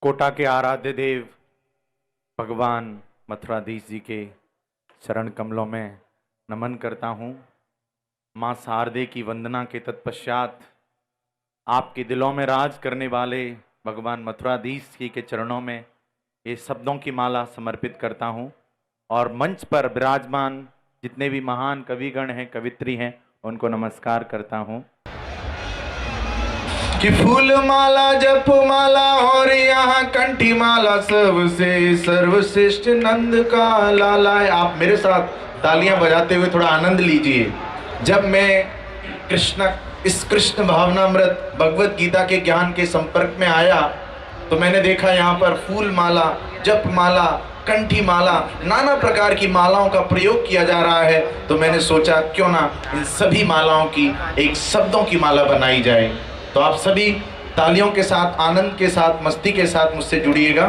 कोटा के आराध्य देव भगवान मथुराधीश जी के चरण कमलों में नमन करता हूँ। माँ शारदे की वंदना के तत्पश्चात आपके दिलों में राज करने वाले भगवान मथुराधीश जी के चरणों में ये शब्दों की माला समर्पित करता हूँ और मंच पर विराजमान जितने भी महान कविगण हैं, कवित्री हैं, उनको नमस्कार करता हूँ। कि फूल माला जप माला और यहाँ कंठी माला सबसे सर्वश्रेष्ठ नंद का लाला है। आप मेरे साथ तालियां बजाते हुए थोड़ा आनंद लीजिए। जब मैं इस कृष्ण भावनामृत भगवत गीता के ज्ञान के संपर्क में आया तो मैंने देखा यहाँ पर फूल माला, जप माला, कंठी माला, नाना प्रकार की मालाओं का प्रयोग किया जा रहा है। तो मैंने सोचा क्यों ना इन सभी मालाओं की एक शब्दों की माला बनाई जाए। तो आप सभी तालियों के साथ, आनंद के साथ, मस्ती के साथ मुझसे जुड़िएगा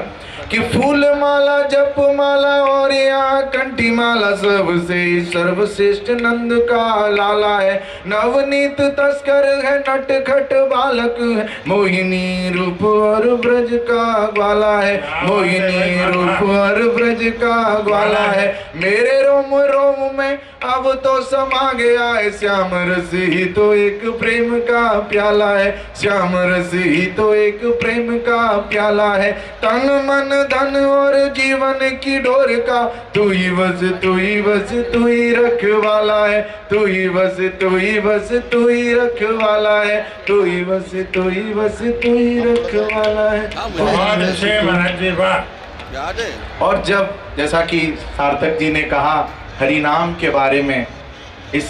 कि फूल माला जप माला और यहाँ कंठी माला सबसे सर्वश्रेष्ठ नंद का लाला है। नवनीत तस्कर है, नटखट बालक है, मोहिनी रूप और ब्रज का ग्वाला है, मोहिनी रूप और ब्रज का ग्वाला है। मेरे रोम रोम में अब तो समा गया है, श्याम रस ही तो एक प्रेम का प्याला है, श्याम रस ही तो एक प्रेम का प्याला है। तन मन धन और जीवन की डोर का तू ही बस, तू ही बस, तू ही रखवाला है, तू ही बस, तू ही बस, तू ही रखवाला है, तू ही बस, तू ही बस, तू ही रखवाला है। बहुत अच्छे महाराज जी, वाह। और जब जैसा कि सार्थक जी ने कहा हरि नाम के बारे में, इस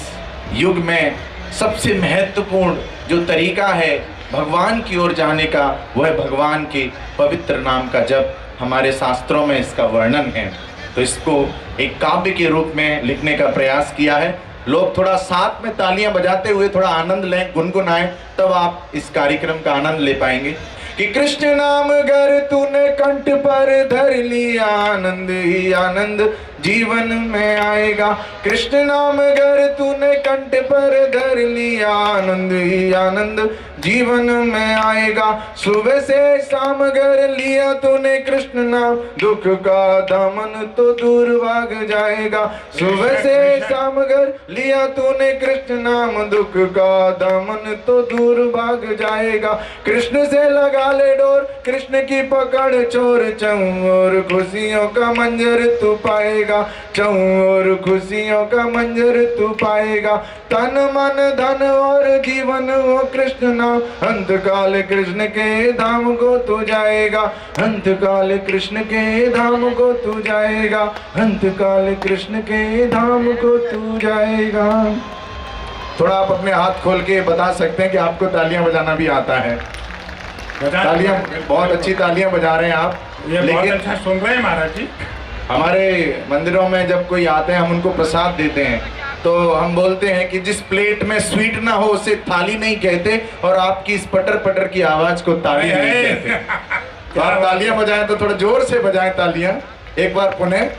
युग में सबसे महत्वपूर्ण जो तरीका है भगवान की ओर जाने का, वह भगवान के पवित्र नाम का जप। हमारे शास्त्रों में इसका वर्णन है, तो इसको एक काव्य के रूप में लिखने का प्रयास किया है। लोग थोड़ा साथ में तालियां बजाते हुए थोड़ा आनंद लें, गुनगुनाएं, तब आप इस कार्यक्रम का आनंद ले पाएंगे। कि कृष्ण नाम गर तूने कंठ पर धर लिया, आनंद ही आनंद जीवन में आएगा। कृष्ण नाम गर तूने कंठ पर धर लिया, आनंद ही आनंद जीवन में आएगा। सुबह से शाम गर लिया तूने कृष्ण नाम, दुख का दामन तो दूर भाग जाएगा। सुबह से शाम गर लिया तूने कृष्ण नाम, दुख का दामन तो दूर भाग जाएगा। कृष्ण से लगा ले डोर, कृष्ण की पकड़ चोर, चौं और खुशियों का मंजर तू पाएगा, चौं और खुशियों का मंजर तू पाएगा। तन मन धन और जीवन हो कृष्ण नाम, अंत काल कृष्ण के धाम को तू जाएगा, अंत काल कृष्ण के धाम को तू जाएगा, अंत काल कृष्ण के धाम को तू जाएगा। थोड़ा आप अपने हाथ खोल के बता सकते हैं कि आपको तालियां बजाना भी आता है। तालियां, बहुत अच्छी तालियां बजा रहे हैं आप। ये बहुत अच्छा सुन रहे हैं महाराज जी। हमारे मंदिरों में जब कोई आते हैं हम उनको प्रसाद देते हैं तो हम बोलते हैं कि जिस प्लेट में स्वीट ना हो उसे थाली नहीं कहते, और आपकी इस पटर पटर की आवाज को ताली नहीं कहते। तो आप तालियां बजाएं तो थोड़ा जोर से बजाएं तालियां। एक बार पुनः,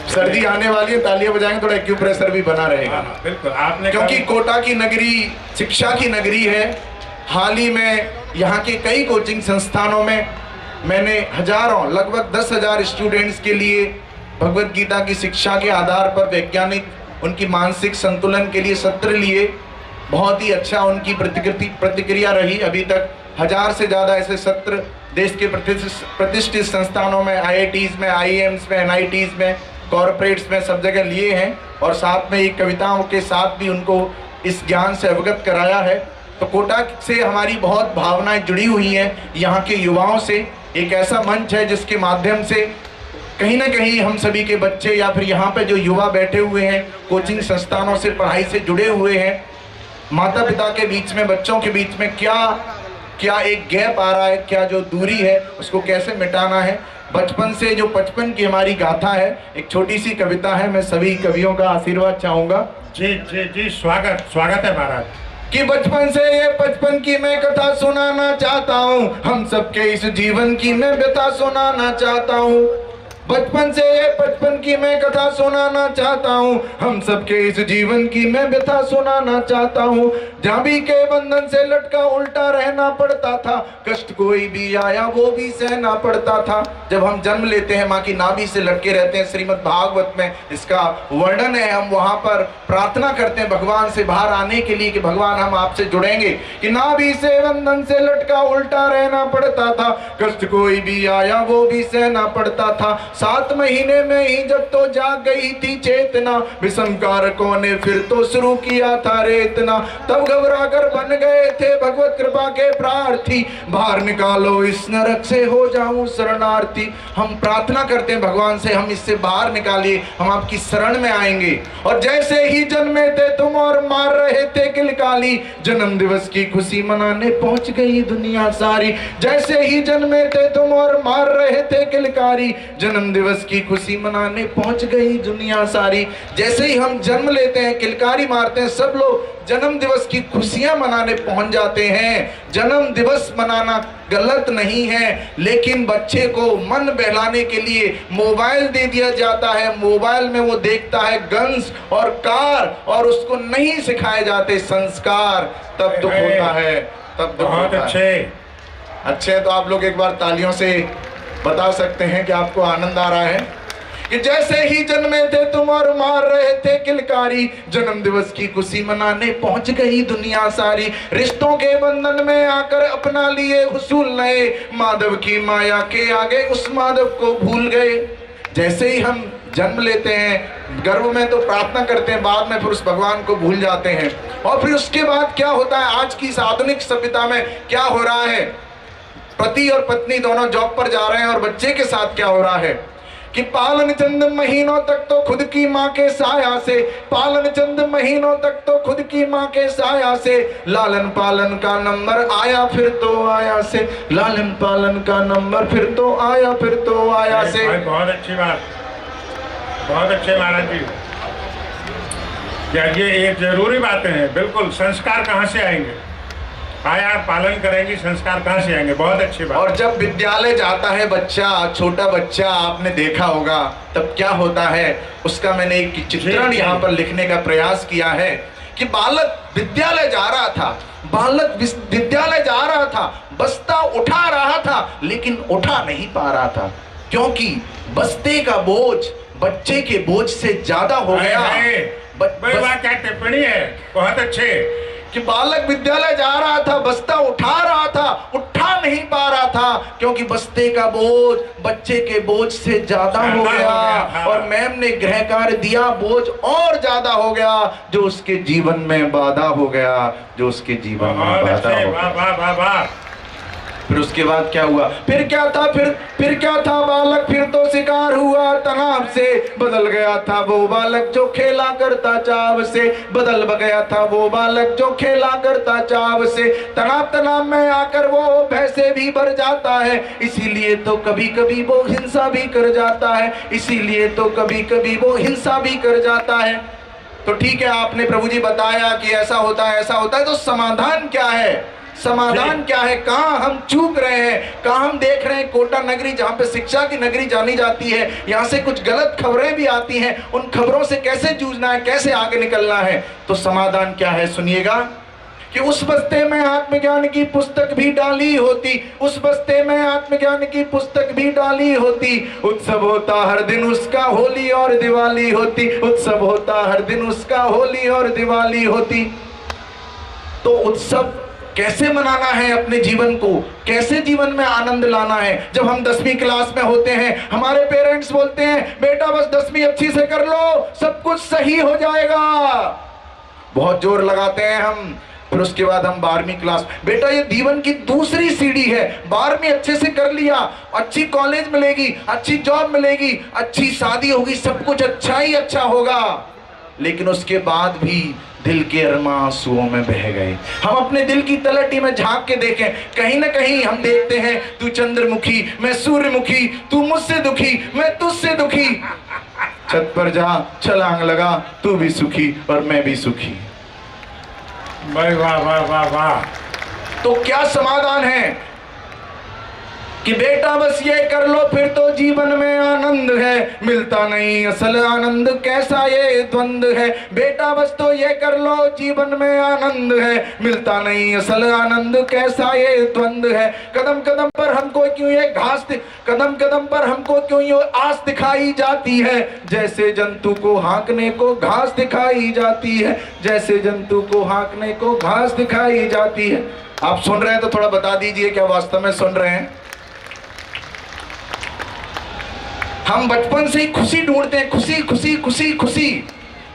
सर्दी आने वाली है, तालियां बजाएंगे थोड़ा एक्यूप्रेशर भी बना रहेगा। बिल्कुल, आपने, क्योंकि कोटा की नगरी शिक्षा की नगरी है। हाल ही में यहाँ के कई कोचिंग संस्थानों में मैंने हजारों, लगभग 10,000 स्टूडेंट्स के लिए भगवत गीता की शिक्षा के आधार पर वैज्ञानिक उनकी मानसिक संतुलन के लिए सत्र लिए। बहुत ही अच्छा उनकी प्रतिक्रिया रही। अभी तक 1000 से ज़्यादा ऐसे सत्र देश के प्रतिष्ठित संस्थानों में, IITs में, IIMs में, NITs में, कॉरपोरेट्स में, सब जगह लिए हैं। और साथ में एक कविताओं के साथ भी उनको इस ज्ञान से अवगत कराया है। तो कोटा से हमारी बहुत भावनाएं जुड़ी हुई हैं। यहाँ के युवाओं से एक ऐसा मंच है जिसके माध्यम से कहीं ना कहीं हम सभी के बच्चे या फिर यहाँ पे जो युवा बैठे हुए हैं, कोचिंग संस्थानों से, पढ़ाई से जुड़े हुए हैं, माता पिता के बीच में, बच्चों के बीच में क्या एक गैप आ रहा है, क्या जो दूरी है उसको कैसे मिटाना है। बचपन से जो 55 की हमारी गाथा है, एक छोटी सी कविता है। मैं सभी कवियों का आशीर्वाद चाहूँगा। जी जी जी, स्वागत है महाराज। कि बचपन से ये 55 की मैं कथा सुनाना चाहता हूँ, हम सबके इस जीवन की मैं व्यथा सुनाना चाहता हूँ। बचपन से ये बचपन की मैं कथा सुनाना चाहता हूँ, हम सबके इस जीवन की मैं व्यथा सुनाना चाहता हूँ। जाबी के बंधन से लटका उल्टा रहना पड़ता था, कष्ट कोई भी आया वो भी सहना पड़ता था। जब हम जन्म लेते हैं माँ की नाभि से लटके रहते हैं, श्रीमद् भागवत में इसका वर्णन है। हम वहां पर प्रार्थना करते हैं भगवान से बाहर आने के लिए कि भगवान हम आपसे जुड़ेंगे, कि नाभि से बंधन से लटका उल्टा रहना पड़ता था, कष्ट कोई भी आया वो भी सहना पड़ता था। 7 महीने में ही जब तो जाग गई थी चेतना, विषम कारकों ने फिर तो शुरू किया था रेतना। तब घबरा कर बन गए थे भगवत कृपा के प्रार्थी, बाहर निकालो इस नरक से हो जाऊं शरणार्थी। हम प्रार्थना करते हैं भगवान से, हम इससे बाहर निकालिए, हम आपकी शरण में आएंगे। और जैसे ही जन्मे थे तुम और मार रहे थे किलकाली, जन्म दिवस की खुशी मनाने पहुंच गई दुनिया सारी। जैसे ही जन्मे थे तुम और मार रहे थे किलकारी, जन्म दिवस की खुशी मनाने पहुंच गई दुनिया सारी। जैसे ही हम जन्म लेते हैं किलकारी मारते हैं, सब लोग जन्म दिवस की खुशियां मनाने पहुंच जाते हैं। जन्म दिवस मनाना गलत नहीं है, लेकिन बच्चे को मन बहलाने के लिए मोबाइल दे दिया जाता है। मोबाइल में वो देखता है गन्स और कार, और उसको नहीं सिखाए जाते संस्कार। तब दुख होता है, तब दुख होता है। अच्छे, तो आप लोग एक बार तालियों से बता सकते हैं कि आपको आनंद आ रहा है कि जैसे ही जन्मे थे तुम और मार रहे थे किलकारी, जन्म दिवस की खुशी मनाने पहुंच गई दुनिया सारी। रिश्तों के बंधन में आकर अपना लिए हुसूल नए, माधव की माया के आगे उस माधव को भूल गए। जैसे ही हम जन्म लेते हैं गर्भ में तो प्रार्थना करते हैं, बाद में फिर उस भगवान को भूल जाते हैं। और फिर उसके बाद क्या होता है, आज की इस आधुनिक सभ्यता में क्या हो रहा है, पति और पत्नी दोनों जॉब पर जा रहे हैं, और बच्चे के साथ क्या हो रहा है कि पालन चंद महीनों तक तो खुद की माँ के साया से, पालन चंद महीनों तक तो खुद की माँ के साया से, लालन पालन का नंबर आया फिर तो आया से, लालन पालन का नंबर फिर तो आया से। बहुत अच्छी बात, बहुत अच्छे महाराज जी। ये जरूरी बातें हैं, बिल्कुल। संस्कार कहाँ से आएंगे, आया पालन करेंगे, संस्कार कहाँ से आएंगे, बहुत अच्छी बात। और जब विद्यालय जाता है बच्चा, छोटा बच्चा, आपने देखा होगा तब क्या होता है, उसका मैंने एक चित्रण यहाँ पर लिखने का प्रयास किया है कि बालक विद्यालय जा रहा था, बालक विद्यालय जा रहा था, बस्ता उठा रहा था, लेकिन उठा नहीं पा रहा था, क्योंकि बस्ते का बोझ बच्चे के बोझ से ज्यादा हो गया। क्या टिप्पणी है, बहुत अच्छे। कि बालक विद्यालय जा रहा था, बस्ता उठा रहा था, उठा नहीं पा रहा था, क्योंकि बस्ते का बोझ बच्चे के बोझ से ज्यादा हो गया। और मैम ने गृह कार्य दिया, बोझ और ज्यादा हो गया, जो उसके जीवन में बाधा हो गया, जो उसके जीवन में बाधा हो गया। फिर उसके बाद क्या हुआ, फिर क्या था, फिर क्या था, बालक फिर तो शिकार हुआ तनाव से। बदल गया था वो बालक जो खेला करता चाव से, बदल गया था वो बालक जो खेला करता चाव से। तनाव में आकर वो भय से भी भर जाता है, इसीलिए तो कभी कभी वो हिंसा भी कर जाता है, इसीलिए तो कभी कभी वो हिंसा भी कर जाता है। तो ठीक है, आपने प्रभु जी बताया कि ऐसा होता है, ऐसा होता है, तो समाधान क्या है, समाधान क्या है, कहां हम चूक रहे हैं, कहां हम देख रहे हैं कोटा नगरी जहां पे शिक्षा की नगरी जानी जाती है, यहां से कुछ गलत खबरें भी आती हैं, उन खबरों से कैसे जूझना है, कैसे आगे निकलना है। तो समाधान क्या है, सुनिएगा कि उस बस्ते में आत्मज्ञान की पुस्तक भी डाली होती, उस बस्ते में आत्मज्ञान की पुस्तक भी डाली होती। उत्सव होता हर दिन उसका, होली और दिवाली होती, उत्सव होता हर दिन उसका, होली और दिवाली होती। तो उत्सव कैसे मनाना है, अपने जीवन को कैसे जीवन में आनंद लाना है। जब हम 10वीं क्लास में होते हैं, हमारे पेरेंट्स बोलते हैं बेटा बस 10वीं अच्छी से कर लो, सब कुछ सही हो जाएगा, बहुत जोर लगाते हैं हम। फिर उसके बाद हम 12वीं क्लास, बेटा ये जीवन की दूसरी सीढ़ी है, 12वीं अच्छे से कर लिया, अच्छी कॉलेज मिलेगी, अच्छी जॉब मिलेगी, अच्छी शादी होगी, सब कुछ अच्छा ही अच्छा होगा। लेकिन उसके बाद भी दिल के अरमा आंसुओं में बह गए। हम अपने दिल की तलहटी में झांक के देखें, कहीं ना कहीं हम देखते हैं तू चंद्रमुखी, मैं सूर्यमुखी, तू मुझसे दुखी, मैं तुझसे दुखी। छत पर जा छलांग लगा, तू भी सुखी और मैं भी सुखी। वाह वाह वाह वाह वाह। तो क्या समाधान है, कि बेटा बस ये कर लो फिर तो जीवन में आनंद है, मिलता नहीं असल आनंद कैसा ये द्वंद है। बेटा बस तो ये कर लो जीवन में आनंद है, मिलता नहीं असल आनंद कैसा ये द्वंद है। कदम कदम पर हमको क्यों ये कदम कदम पर हमको क्यों ये आस दिखाई जाती है, जैसे जंतु को हाँकने को घास दिखाई जाती है, जैसे जंतु को हाँकने को घास दिखाई जाती है। आप सुन रहे हैं तो थोड़ा बता दीजिए क्या वास्तव में सुन रहे हैं। हम बचपन से ही खुशी ढूंढते हैं, खुशी खुशी खुशी खुशी।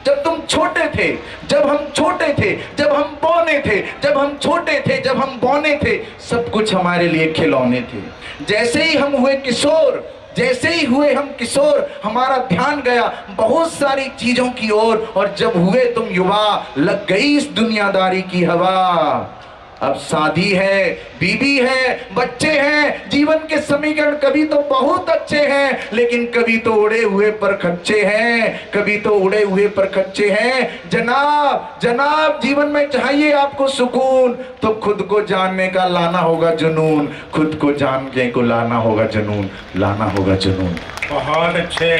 जब तुम छोटे थे, जब हम छोटे थे, जब हम बौने थे, जब हम छोटे थे, जब हम बौने थे, सब कुछ हमारे लिए खिलौने थे। जैसे ही हम हुए किशोर, जैसे ही हुए हम किशोर, हमारा ध्यान गया बहुत सारी चीजों की ओर, और जब हुए तुम युवा, लग गई इस दुनियादारी की हवा। अब शादी है, बीबी है, बच्चे हैं, जीवन के समीकरण कभी तो बहुत अच्छे हैं, लेकिन कभी तो उड़े हुए पर खच्चे हैं, कभी तो उड़े हुए पर खच्चे हैं। जनाब जनाब जीवन में चाहिए आपको सुकून, तो खुद को जानने का लाना होगा जुनून, खुद को जानने को लाना होगा जुनून, लाना होगा जुनून। बहुत अच्छे।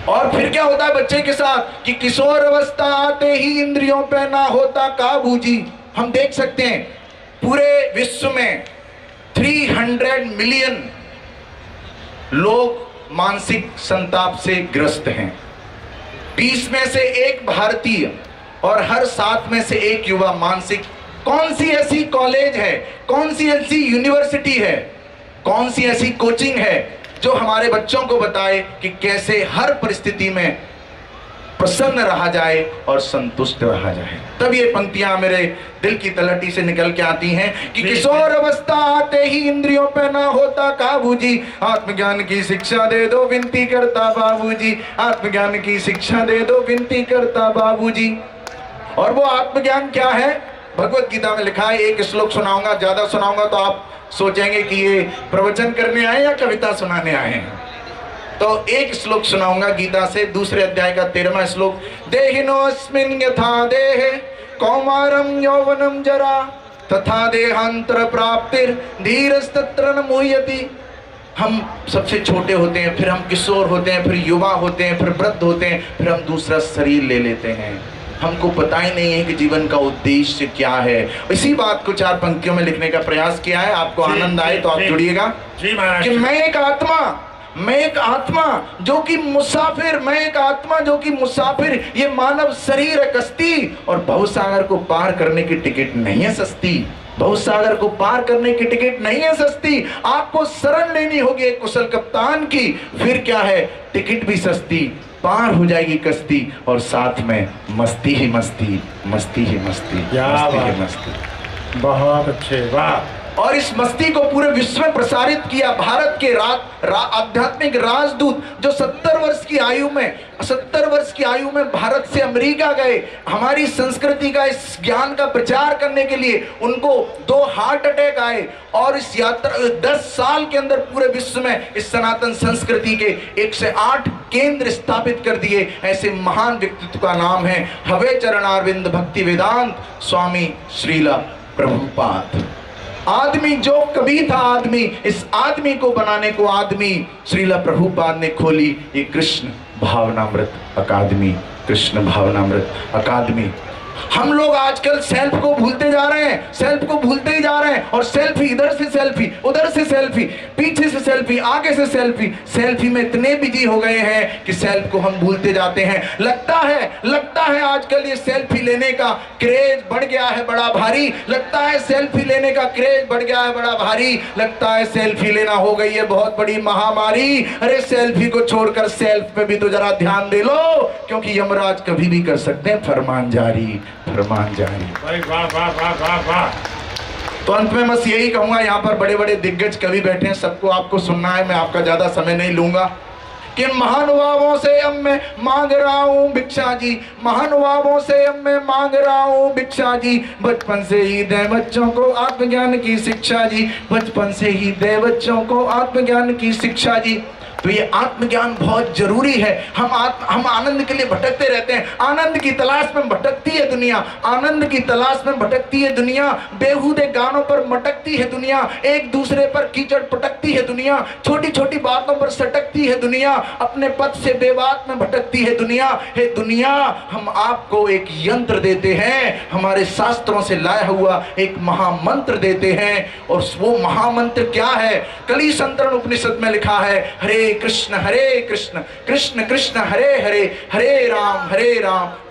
और फिर क्या होता है बच्चे के साथ कि किशोर अवस्था आते ही इंद्रियों पे ना होता काबू जी। हम देख सकते हैं पूरे विश्व में 300 मिलियन लोग मानसिक संताप से ग्रस्त हैं। 20 में से एक भारतीय और हर 7 में से एक युवा मानसिक। कौन सी ऐसी कॉलेज है, कौन सी ऐसी यूनिवर्सिटी है, कौन सी ऐसी कोचिंग है जो हमारे बच्चों को बताए कि कैसे हर परिस्थिति में प्रसन्न रहा जाए और संतुष्ट रहा जाए। तब ये पंक्तियां मेरे दिल की तलहटी से निकल के आती हैं कि किशोर अवस्था आते ही इंद्रियों पे ना होता काबू जी, आत्मज्ञान की शिक्षा दे दो विनती करता बाबूजी, आत्मज्ञान की शिक्षा दे दो विनती करता बाबूजी। और वो आत्मज्ञान क्या है, भगवत गीता में लिखा है। एक श्लोक सुनाऊंगा, ज्यादा सुनाऊंगा तो आप सोचेंगे कि ये प्रवचन करने आए या कविता सुनाने आए हैं। तो एक श्लोक सुनाऊंगा गीता से, दूसरे अध्याय का 13वां श्लोक। देहिनोऽस्मिन् यथा देहे कौमारं यौवनं जरा तथा देहांतर प्राप्तिर धीरस्तत्र न मुह्यति। हम सबसे छोटे होते हैं, फिर हम किशोर होते हैं, फिर युवा होते हैं, फिर वृद्ध होते हैं, फिर हम दूसरा शरीर ले लेते हैं। हमको पता ही नहीं है कि जीवन का उद्देश्य क्या है। इसी बात को 4 पंक्तियों में लिखने का प्रयास किया है। आपको आनंद आए तो आप जुड़िएगा कि मैं एक आत्मा, मैं एक आत्मा जो कि मुसाफिर, मैं एक आत्मा जो कि मुसाफिर, ये मानव शरीर है कश्ती, और भवसागर को पार करने की टिकट नहीं है सस्ती। भवसागर को पार करने की टिकट नहीं है सस्ती। आपको शरण लेनी होगी एक कुशल कप्तान की, फिर क्या है, टिकट भी सस्ती, पार हो जाएगी कश्ती, और साथ में मस्ती ही मस्ती, मस्ती ही मस्ती, मस्ती ही मस्ती। बहुत अच्छे, वाह। और इस मस्ती को पूरे विश्व में प्रसारित किया भारत के आध्यात्मिक राजदूत, जो 70 वर्ष की आयु में भारत से अमेरिका गए हमारी संस्कृति का, इस ज्ञान का प्रचार करने के लिए। उनको 2 हार्ट अटैक आए, और इस यात्रा 10 साल के अंदर पूरे विश्व में इस सनातन संस्कृति के 108 केंद्र स्थापित कर दिए। ऐसे महान व्यक्तित्व का नाम है हवे चरणारविंद भक्ति वेदांत स्वामी श्रीला प्रभुपाद। आदमी जो कभी था आदमी, इस आदमी को बनाने को आदमी श्रीला प्रभुपाद ने खोली ये कृष्ण भावनामृत अकादमी, कृष्ण भावनामृत अकादमी। हम लोग आजकल सेल्फ को भूलते जा रहे हैं, सेल्फ को भूलते ही जा रहे हैं, और सेल्फी, इधर से सेल्फी, उधर से सेल्फी, पीछे से सेल्फी, आगे से सेल्फी, सेल्फी में इतने बिजी हो गए हैं कि सेल्फ को हम भूलते जाते हैं। लगता है आजकल ये सेल्फी लेने का क्रेज बढ़ गया है बड़ा भारी, लगता है सेल्फी लेने का क्रेज बढ़ गया है बड़ा भारी, लगता है सेल्फी लेना हो गई है बहुत बड़ी महामारी। अरे सेल्फी को छोड़कर सेल्फ पे भी तो जरा ध्यान दे लो, क्योंकि यमराज कभी भी कर सकते हैं फरमान जारी, फरमान जारी। वाह वाह वाह वाह वाह। तो अंत में बस यही कहूंगा, यहाँ पर बड़े बड़े दिग्गज कवि बैठे हैं, सबको आपको सुनना है, मैं आपका ज्यादा समय नहीं लूंगा, कि महानुभावों से अब मैं मांग रहा हूँ भिक्षा जी, महानुभावों से अब मैं मांग रहा हूँ भिक्षा जी, बचपन से ही दे बच्चों को आत्मज्ञान की शिक्षा जी, बचपन से ही दे बच्चों को आत्मज्ञान की शिक्षा जी। तो ये आत्मज्ञान बहुत जरूरी है। हम आनंद के लिए भटकते रहते हैं, आनंद की तलाश में भटकती है दुनिया, आनंद की तलाश में भटकती है दुनिया, बेहुदे गानों पर मटकती है दुनिया, एक दूसरे पर कीचड़ पटकती है दुनिया, छोटी छोटी बातों पर सटकती है दुनिया, अपने पथ से बेबात में भटकती है दुनिया। हे दुनिया, हम आपको एक यंत्र देते हैं, हमारे शास्त्रों से लाया हुआ एक महामंत्र देते हैं। और वो महामंत्र क्या है? कली संतरण उपनिषद में लिखा है, हरे कृष्ण कृष्ण कृष्ण हरे हरे, हरे राम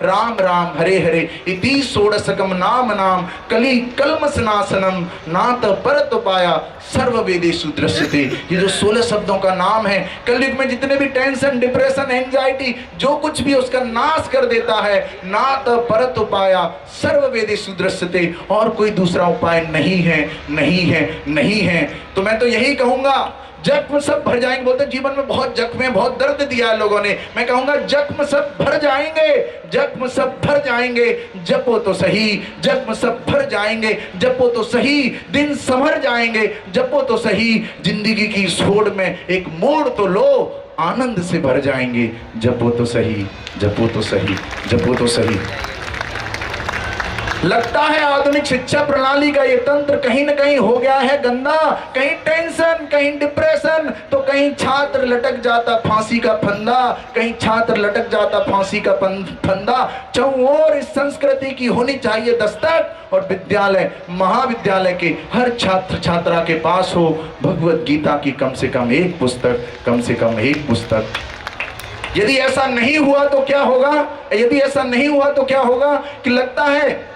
राम राम हरे हरे, इति षोडशकम नाम नाम कली कल्मषनाशनम नाथ परत पाया सर्व वेदेषु दृश्यते। ये जो 16 शब्दों का नाम है, कलयुग में जितने भी टेंशन, डिप्रेशन, एंजाइटी, जो कुछ भी उसका नाश कर देता है। नाथ परत पाया सर्व वेदेषु दृश्यते, और कोई दूसरा उपाय नहीं है, नहीं है, नहीं है। तो मैं तो यही कहूंगा, जख्म सब भर जाएंगे। बोलते जीवन में बहुत जख्म है, बहुत दर्द दिया है लोगों ने। मैं कहूंगा जख्म सब भर जाएंगे, जख्म सब भर जाएंगे, जपो तो सही। जख्म सब भर जाएंगे, जपो तो सही। दिन संभर जाएंगे, जपो तो सही। जिंदगी की सोड़ में एक मोड़ तो लो, आनंद से भर जाएंगे, जपो तो सही, जपो तो सही, जपो तो सही। लगता है आधुनिक शिक्षा प्रणाली का ये तंत्र कहीं ना कहीं हो गया है गंदा। कहीं टेंशन, कहीं डिप्रेशन, तो कहीं छात्र लटक जाता फांसी का फंदा, कहीं छात्र लटक जाता फांसी का फंदा। चौओर इस संस्कृति की होनी चाहिए दस्तक, और विद्यालय, महाविद्यालय के हर छात्र छात्रा के पास हो भगवत गीता की कम से कम एक पुस्तक, कम से कम एक पुस्तक। यदि ऐसा नहीं हुआ तो क्या होगा? यदि ऐसा नहीं हुआ तो क्या होगा कि लगता है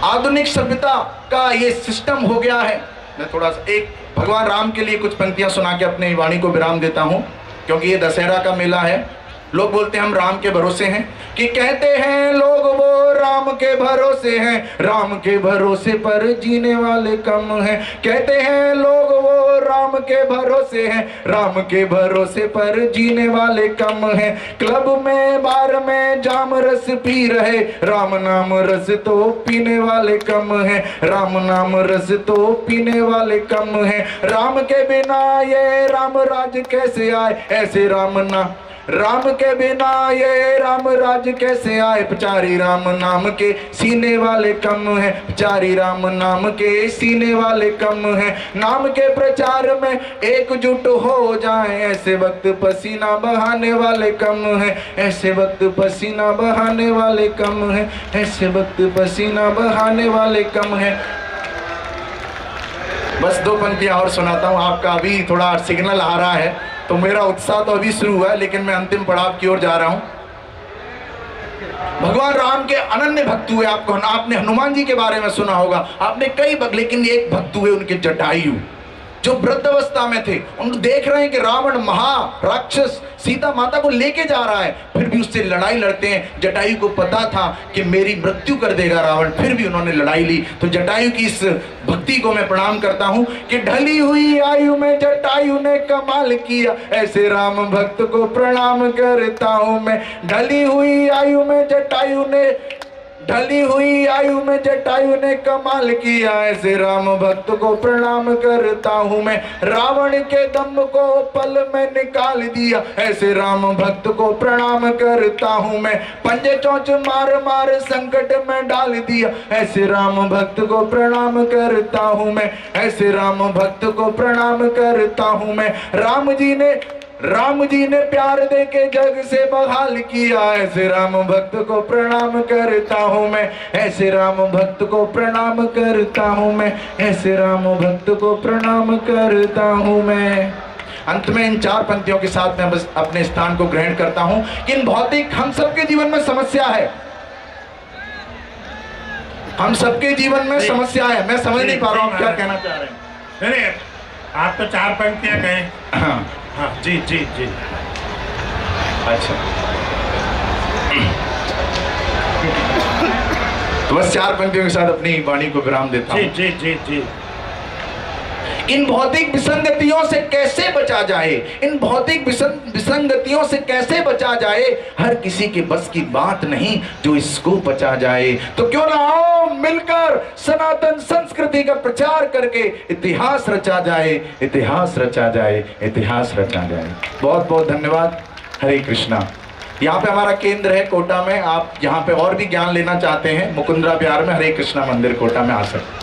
आधुनिक सभ्यता का ये सिस्टम हो गया है। मैं थोड़ा सा एक भगवान राम के लिए कुछ पंक्तियां सुना के अपनी वाणी को विराम देता हूं, क्योंकि ये दशहरा का मेला है। लोग बोलते हैं हम राम के भरोसे हैं, कि कहते हैं लोग वो राम के भरोसे हैं, राम के भरोसे पर जीने वाले कम हैं। कहते हैं लोग वो राम के भरोसे हैं, राम के भरोसे पर जीने वाले कम हैं। क्लब में बार में जाम रस पी रहे, राम नाम रस तो पीने वाले कम हैं, राम नाम रस तो पीने वाले कम हैं। राम के बिना ये राम राज कैसे आए, ऐसे राम के बिना ये राम राज कैसे आए। प्रचारी राम नाम के सीने वाले कम हैं, प्रचारी राम नाम के सीने वाले कम हैं। नाम के प्रचार में एकजुट हो जाएं, ऐसे वक्त पसीना बहाने वाले कम हैं, ऐसे वक्त पसीना बहाने वाले कम हैं, ऐसे वक्त पसीना बहाने वाले कम हैं। बस 2 पंक्तियां और सुनाता हूं। आपका अभी थोड़ा सिग्नल आ रहा है, तो मेरा उत्साह तो अभी शुरू हुआ है, लेकिन मैं अंतिम पड़ाव की ओर जा रहा हूं। भगवान राम के अनन्य भक्त हुए। आपने हनुमान जी के बारे में सुना होगा, आपने कई भक्त, लेकिन एक भक्त हुए उनके जटायु, जो वृद्धावस्था में थे। उन देख रहे हैं कि रावण महा राक्षस सीता माता को लेके जा रहा है, फिर भी उससे लड़ाई लड़ते हैं। जटायु को पता था कि मेरी मृत्यु कर देगा रावण, फिर भी उन्होंने लड़ाई ली। तो जटायु की इस भक्ति को मैं प्रणाम करता हूं कि ढली हुई आयु में जटायु ने कमाल किया, ऐसे राम भक्त को प्रणाम करता हूं मैं। ढली हुई आयु में जटायु ने कमाल किया, ऐसे राम भक्त को प्रणाम करता हूं मैं। रावण के दम को पल में निकाल दिया, ऐसे राम भक्त को प्रणाम करता हूं मैं। पंजे चोंच मार मार संकट में डाल दिया, ऐसे राम भक्त को प्रणाम करता हूं मैं, ऐसे राम भक्त को प्रणाम करता हूं मैं। राम जी ने प्यार दे के जग से बहाल किया, ऐसे राम भक्त को प्रणाम करता हूं मैं, ऐसे राम भक्त को प्रणाम करता हूं मैं, ऐसे राम भक्त को प्रणाम करता हूं मैं। अंत में इन 4 पंक्तियों के साथ मैं बस अपने स्थान को ग्रहण करता हूं कि इन भौतिक हम सबके जीवन में समस्या है, हम सबके जीवन में समस्या है। मैं समझ नहीं पा रहा हूं क्या कहना चाह रहे हैं। आप तो 4 पंक्तियां कहें। हाँ हाँ जी जी जी। अच्छा, तो बस 4 पंक्तियों के साथ अपनी वाणी को विराम देता हूं। जी जी जी जी। इन भौतिक विसंगतियों से कैसे बचा जाए, इन भौतिक विसंगतियों से कैसे बचा जाए, हर किसी के बस की बात नहीं जो इसको बचा जाए। तो क्यों ना आओ मिलकर सनातन संस्कृति का प्रचार करके इतिहास रचा जाए, इतिहास रचा जाए, इतिहास रचा जाए। बहुत बहुत धन्यवाद। हरे कृष्णा। यहाँ पे हमारा केंद्र है कोटा में, आप यहाँ पे और भी ज्ञान लेना चाहते हैं मुकुंदरा बिहार में हरे कृष्णा मंदिर कोटा में आ सकते हैं।